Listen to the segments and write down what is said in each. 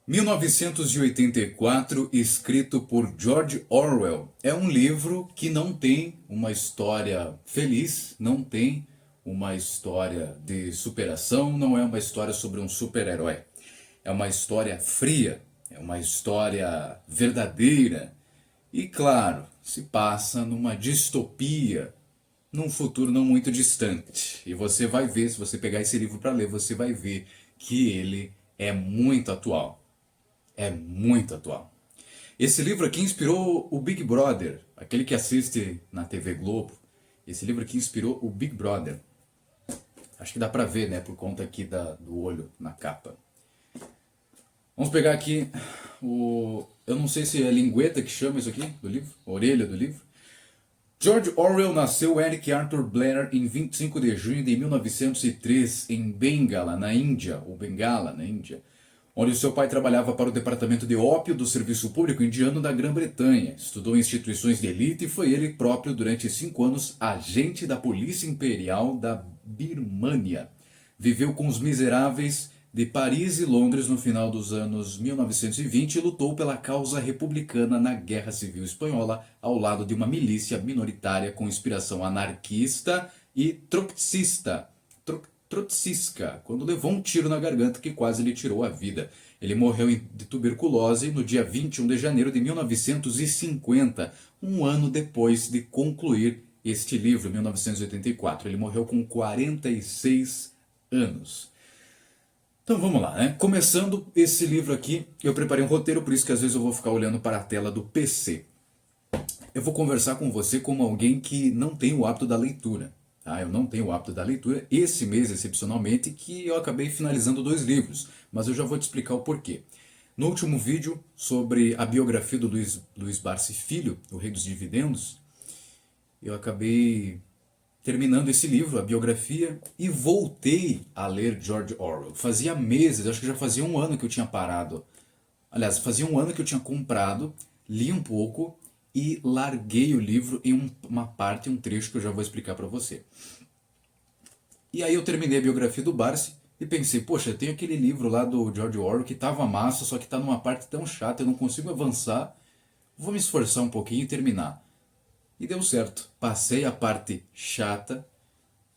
1984, escrito por George Orwell, é um livro que não tem uma história feliz, não tem uma história de superação, não é uma história sobre um super-herói. É uma história fria, é uma história verdadeira e, claro, se passa numa distopia, num futuro não muito distante. E você vai ver, se você pegar esse livro para ler, você vai ver que ele é muito atual. É muito atual. Esse livro aqui inspirou o Big Brother, aquele que assiste na TV Globo. Esse livro aqui inspirou o Big Brother. Acho que dá pra ver, né, por conta aqui do olho na capa. Vamos pegar aqui o... Eu não sei se é a lingueta que chama isso aqui do livro, a orelha do livro. George Orwell nasceu Eric Arthur Blair em 25 de junho de 1903 em Bengala, na Índia, ou Bengala, na Índia, onde seu pai trabalhava para o Departamento de Ópio do Serviço Público Indiano da Grã-Bretanha. Estudou em instituições de elite e foi ele próprio, durante 5 anos, agente da Polícia Imperial da Birmânia. Viveu com os miseráveis de Paris e Londres no final dos anos 1920 e lutou pela causa republicana na Guerra Civil Espanhola, ao lado de uma milícia minoritária com inspiração anarquista e trotskista, quando levou um tiro na garganta que quase lhe tirou a vida. Ele morreu de tuberculose no dia 21 de janeiro de 1950, um ano depois de concluir este livro, 1984. Ele morreu com 46 anos. Então vamos lá, né? Começando esse livro aqui, eu preparei um roteiro, por isso que às vezes eu vou ficar olhando para a tela do PC. Eu vou conversar com você como alguém que não tem o hábito da leitura. Tá? Eu não tenho o hábito da leitura. Esse mês, excepcionalmente, que eu acabei finalizando 2 livros, mas eu já vou te explicar o porquê. No último vídeo sobre a biografia do Luiz Barsi Filho, O Rei dos Dividendos, eu acabei terminando esse livro, a biografia, e voltei a ler George Orwell. Fazia meses, acho que já fazia um ano que eu tinha parado. Aliás, fazia um ano que eu tinha comprado, li um pouco e larguei o livro em uma parte, um trecho que eu já vou explicar para você. E aí eu terminei a biografia do Barsi e pensei, poxa, tem aquele livro lá do George Orwell que tava massa, só que tá numa parte tão chata, eu não consigo avançar, vou me esforçar um pouquinho e terminar. E deu certo. Passei a parte chata,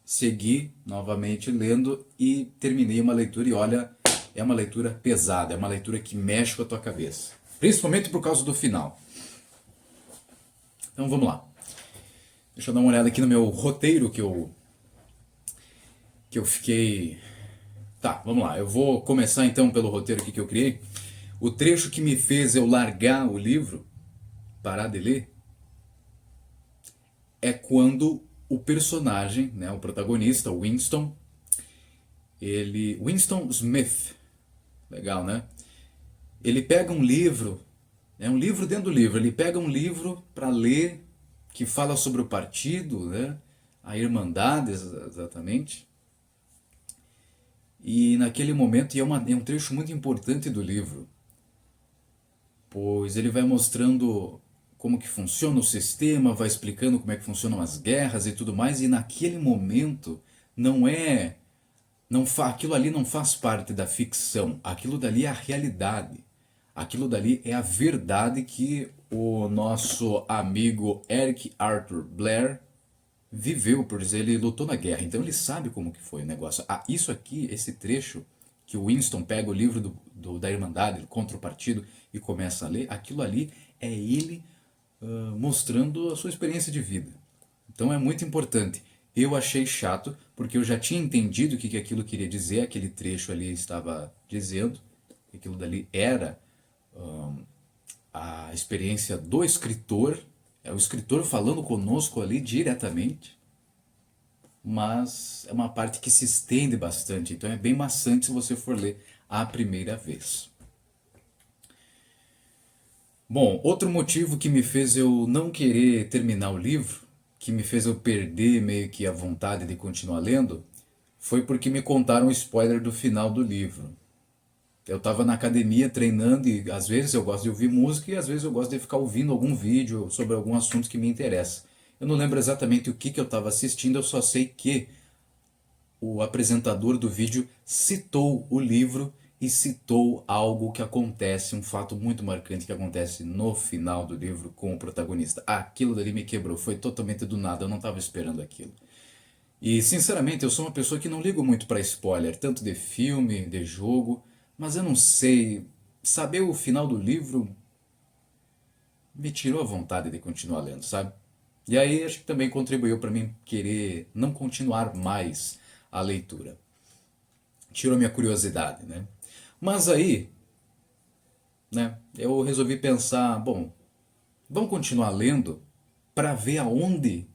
segui novamente lendo e terminei uma leitura. E olha, é uma leitura pesada, é uma leitura que mexe com a tua cabeça. Principalmente por causa do final. Então vamos lá. Deixa eu dar uma olhada aqui no meu roteiro que eu fiquei... Tá, vamos lá. Eu vou começar então pelo roteiro aqui que eu criei. O trecho que me fez eu largar o livro, parar de ler, é quando o personagem, né, o protagonista, o Winston Smith, legal, né? Ele pega um livro, é um livro dentro do livro, ele pega um livro para ler que fala sobre o partido, né, a Irmandade, exatamente. E naquele momento, é um trecho muito importante do livro, pois ele vai mostrando como que funciona o sistema, vai explicando como é que funcionam as guerras e tudo mais, e naquele momento aquilo ali não faz parte da ficção, aquilo dali é a realidade, aquilo dali é a verdade que o nosso amigo Eric Arthur Blair viveu, por dizer, ele lutou na guerra, então ele sabe como que foi o negócio. Isso aqui, esse trecho, que o Winston pega o livro da Irmandade contra o partido e começa a ler, aquilo ali é ele mostrando a sua experiência de vida. Então é muito importante. Eu achei chato, porque eu já tinha entendido o que aquilo queria dizer, aquele trecho ali estava dizendo, que aquilo dali era a experiência do escritor, é o escritor falando conosco ali diretamente, mas é uma parte que se estende bastante, então é bem maçante se você for ler a primeira vez. Bom, outro motivo que me fez eu não querer terminar o livro, que me fez eu perder meio que a vontade de continuar lendo, foi porque me contaram um spoiler do final do livro. Eu estava na academia treinando e às vezes eu gosto de ouvir música e às vezes eu gosto de ficar ouvindo algum vídeo sobre algum assunto que me interessa. Eu não lembro exatamente o que eu estava assistindo, eu só sei que o apresentador do vídeo citou o livro e citou algo que acontece, um fato muito marcante que acontece no final do livro com o protagonista. Aquilo dali me quebrou, foi totalmente do nada, eu não estava esperando aquilo. E sinceramente, eu sou uma pessoa que não ligo muito para spoiler, tanto de filme, de jogo, mas eu não sei, saber o final do livro me tirou a vontade de continuar lendo, sabe? E aí acho que também contribuiu para mim querer não continuar mais a leitura. Tirou minha curiosidade, né? Mas aí, né, eu resolvi pensar, bom, vamos continuar lendo para ver aonde,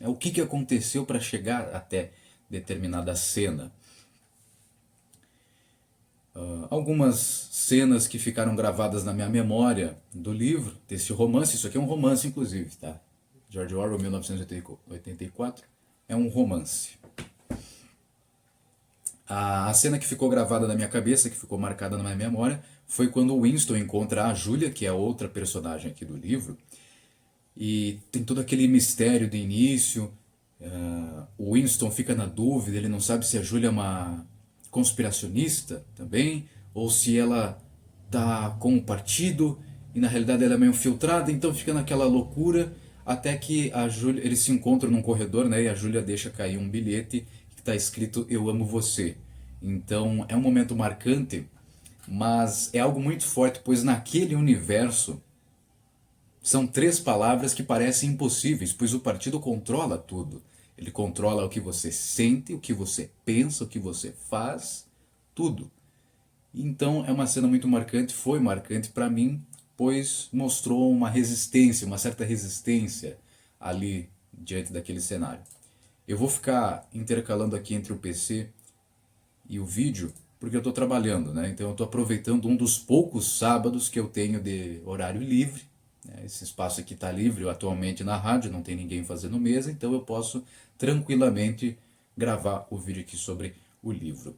né, o que aconteceu para chegar até determinada cena. Algumas cenas que ficaram gravadas na minha memória do livro, desse romance, isso aqui é um romance inclusive, tá? George Orwell, 1984, é um romance. A cena que ficou gravada na minha cabeça, que ficou marcada na minha memória, foi quando o Winston encontra a Julia, que é outra personagem aqui do livro, e tem todo aquele mistério do início. O Winston fica na dúvida, ele não sabe se a Julia é uma conspiracionista também, ou se ela tá com o partido e na realidade ela é meio infiltrada, então fica naquela loucura até que a Julia, eles se encontram num corredor, né, e a Julia deixa cair um bilhete que está escrito "Eu amo você". Então é um momento marcante, mas é algo muito forte, pois naquele universo são três palavras que parecem impossíveis, pois o partido controla tudo. Ele controla o que você sente, o que você pensa, o que você faz, tudo. Então é uma cena muito marcante, foi marcante para mim, pois mostrou uma resistência, uma certa resistência ali diante daquele cenário. Eu vou ficar intercalando aqui entre o PC e o vídeo, porque eu estou trabalhando, né? Então eu estou aproveitando um dos poucos sábados que eu tenho de horário livre, né? Esse espaço aqui está livre atualmente na rádio, não tem ninguém fazendo mesa, então eu posso tranquilamente gravar o vídeo aqui sobre o livro.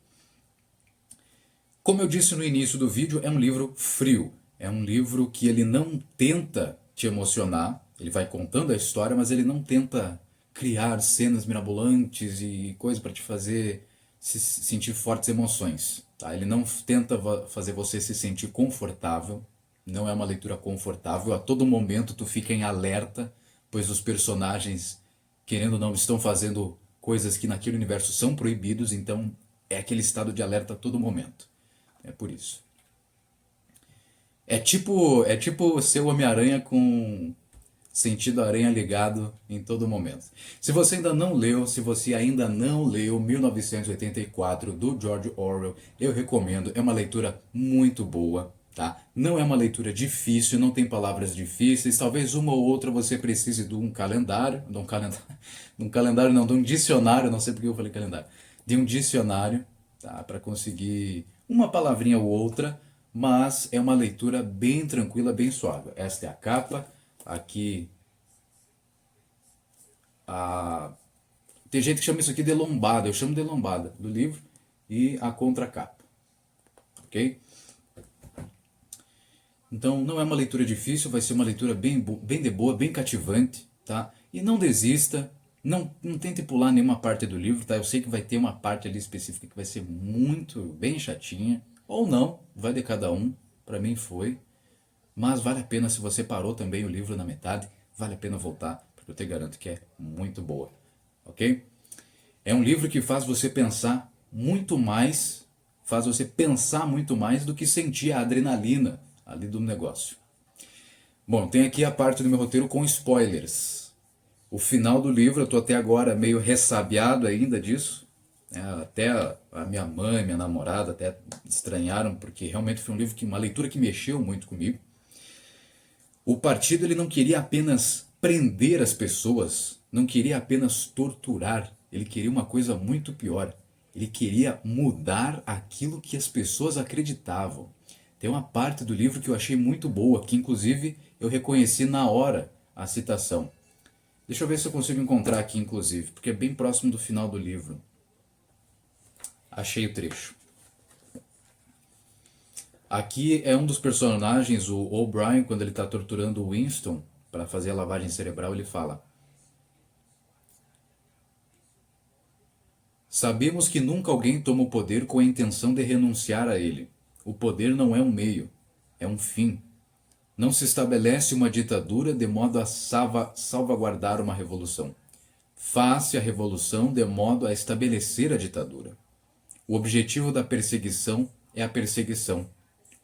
Como eu disse no início do vídeo, é um livro frio. É um livro que ele não tenta te emocionar, ele vai contando a história, mas ele não tenta criar cenas mirabolantes e coisas para te fazer se sentir fortes emoções. Tá? Ele não tenta fazer você se sentir confortável, não é uma leitura confortável. A todo momento tu fica em alerta, pois os personagens, querendo ou não, estão fazendo coisas que naquele universo são proibidos, então é aquele estado de alerta a todo momento. É por isso. É tipo ser o Homem-Aranha com sentido aranha ligado em todo momento. Se você ainda não leu, se você ainda não leu 1984 do George Orwell, eu recomendo. É uma leitura muito boa, tá? Não é uma leitura difícil, não tem palavras difíceis. Talvez uma ou outra você precise de um calendário, de um calendário não, de um dicionário, não sei porque eu falei calendário, de um dicionário, tá? Para conseguir uma palavrinha ou outra, mas é uma leitura bem tranquila, bem suave. Esta é a capa. Aqui, tem gente que chama isso aqui de lombada, eu chamo de lombada do livro, e a contracapa, ok? Então não é uma leitura difícil, vai ser uma leitura bem de boa, bem cativante, tá? E não desista, não tente pular nenhuma parte do livro, tá? Eu sei que vai ter uma parte ali específica que vai ser muito, bem chatinha, ou não, vai de cada um, para mim foi. Mas vale a pena, se você parou também o livro na metade, vale a pena voltar, porque eu te garanto que é muito boa, ok? É um livro que faz você pensar muito mais, do que sentir a adrenalina ali do negócio. Bom, tem aqui a parte do meu roteiro com spoilers. O final do livro, eu estou até agora meio ressabiado ainda disso, né? Até a minha mãe, minha namorada até estranharam, porque realmente foi um livro uma leitura que mexeu muito comigo. O partido ele não queria apenas prender as pessoas, não queria apenas torturar, ele queria uma coisa muito pior. Ele queria mudar aquilo que as pessoas acreditavam. Tem uma parte do livro que eu achei muito boa, que inclusive eu reconheci na hora a citação. Deixa eu ver se eu consigo encontrar aqui, inclusive, porque é bem próximo do final do livro. Achei o trecho. Aqui é um dos personagens, o O'Brien, quando ele está torturando o Winston para fazer a lavagem cerebral, ele fala: "Sabemos que nunca alguém toma o poder com a intenção de renunciar a ele. O poder não é um meio, é um fim. Não se estabelece uma ditadura de modo a salvaguardar uma revolução. Faz-se a revolução de modo a estabelecer a ditadura. O objetivo da perseguição é a perseguição.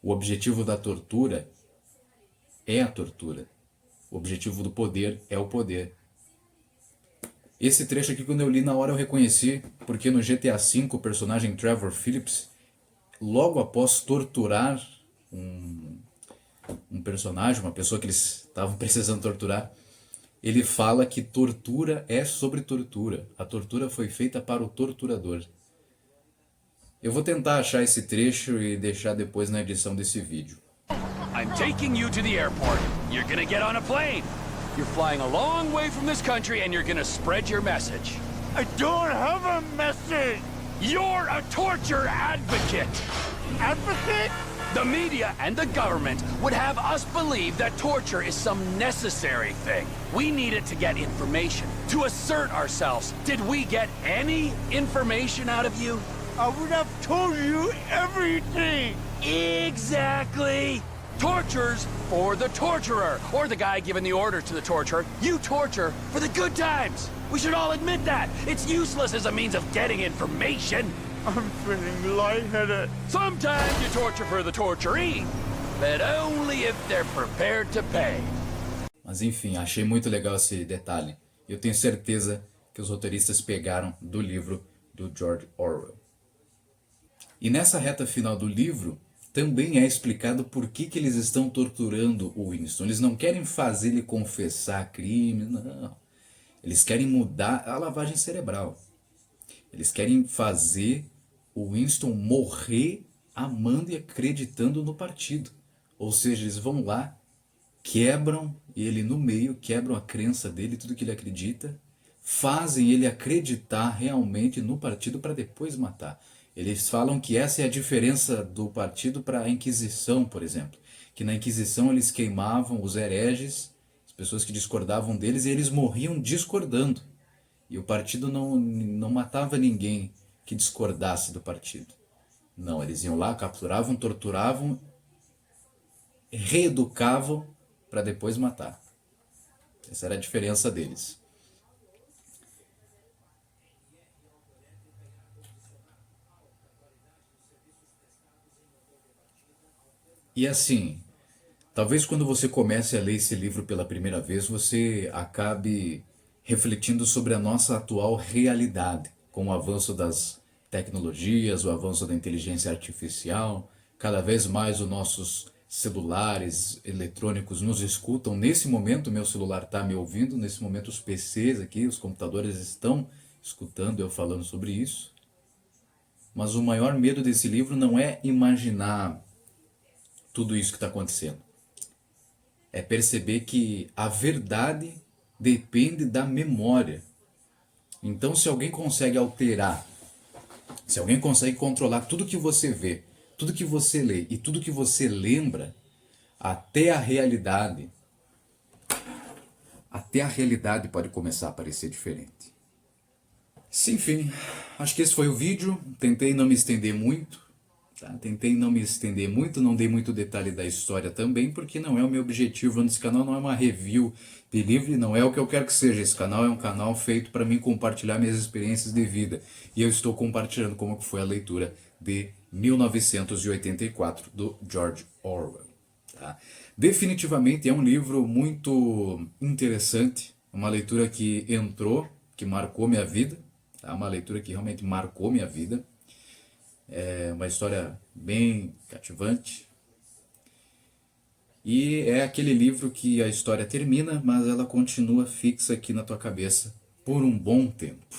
O objetivo da tortura é a tortura. O objetivo do poder é o poder. Esse trecho aqui, quando eu li na hora, eu reconheci, porque no GTA V, o personagem Trevor Phillips, logo após torturar um personagem, uma pessoa que eles estavam precisando torturar, ele fala que tortura é sobre tortura. A tortura foi feita para o torturador. Eu vou tentar achar esse trecho e deixar depois na edição desse vídeo. I'm taking you to the airport. You're gonna get on a plane. You're flying a long way from this country and you're gonna spread your message. I don't have a message! You're a torture advocate! Advocate? The media and the government would have us believe that torture is some necessary thing. We need it to get information, to assert ourselves. Did we get any information out of you? I would have told you everything! Exactly! Torture's for the torturer, or the guy giving the order to the torturer. You torture for the good times. We should all admit that. It's useless as a means of getting information. I'm feeling lightheaded. Sometimes you torture for the torturee, but only if they're prepared to pay. Mas enfim, achei muito legal esse detalhe. Eu tenho certeza que os roteiristas pegaram do livro do George Orwell. E nessa reta final do livro, também é explicado por que eles estão torturando o Winston. Eles não querem fazer ele confessar crime, não. Eles querem mudar a lavagem cerebral. Eles querem fazer o Winston morrer amando e acreditando no partido. Ou seja, eles vão lá, quebram ele no meio, quebram a crença dele, tudo que ele acredita, fazem ele acreditar realmente no partido para depois matar. Eles falam que essa é a diferença do partido para a Inquisição, por exemplo. Que na Inquisição eles queimavam os hereges, as pessoas que discordavam deles, e eles morriam discordando. E o partido não matava ninguém que discordasse do partido. Não, eles iam lá, capturavam, torturavam, reeducavam para depois matar. Essa era a diferença deles. E assim, talvez quando você comece a ler esse livro pela primeira vez, você acabe refletindo sobre a nossa atual realidade, com o avanço das tecnologias, o avanço da inteligência artificial, cada vez mais os nossos celulares eletrônicos nos escutam. Nesse momento, meu celular está me ouvindo, nesse momento os PCs aqui, os computadores estão escutando eu falando sobre isso. Mas o maior medo desse livro não é imaginar tudo isso que está acontecendo. É perceber que a verdade depende da memória. Então, se alguém consegue alterar, se alguém consegue controlar tudo que você vê, tudo que você lê e tudo que você lembra, até a realidade pode começar a parecer diferente. Sim, enfim, acho que esse foi o vídeo. Tentei não me estender muito. Não dei muito detalhe da história também, porque não é o meu objetivo nesse canal, não é uma review de livro, não é o que eu quero que seja. Esse canal é um canal feito para mim compartilhar minhas experiências de vida. E eu estou compartilhando como que foi a leitura de 1984, do George Orwell. Tá? Definitivamente é um livro muito interessante, uma leitura que que marcou minha vida, tá? Uma leitura que realmente marcou minha vida. É uma história bem cativante. E é aquele livro que a história termina, mas ela continua fixa aqui na tua cabeça por um bom tempo.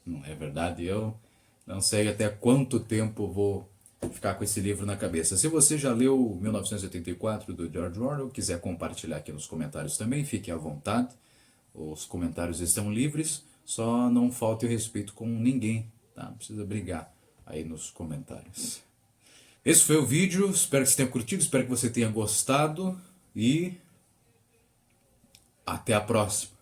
Não é verdade? Eu não sei até quanto tempo vou ficar com esse livro na cabeça. Se você já leu 1984 do George Orwell, quiser compartilhar aqui nos comentários também, fique à vontade. Os comentários estão livres, só não falte o respeito com ninguém, tá? Não precisa brigar aí nos comentários. Esse foi o vídeo, espero que você tenha curtido, espero que você tenha gostado e até a próxima.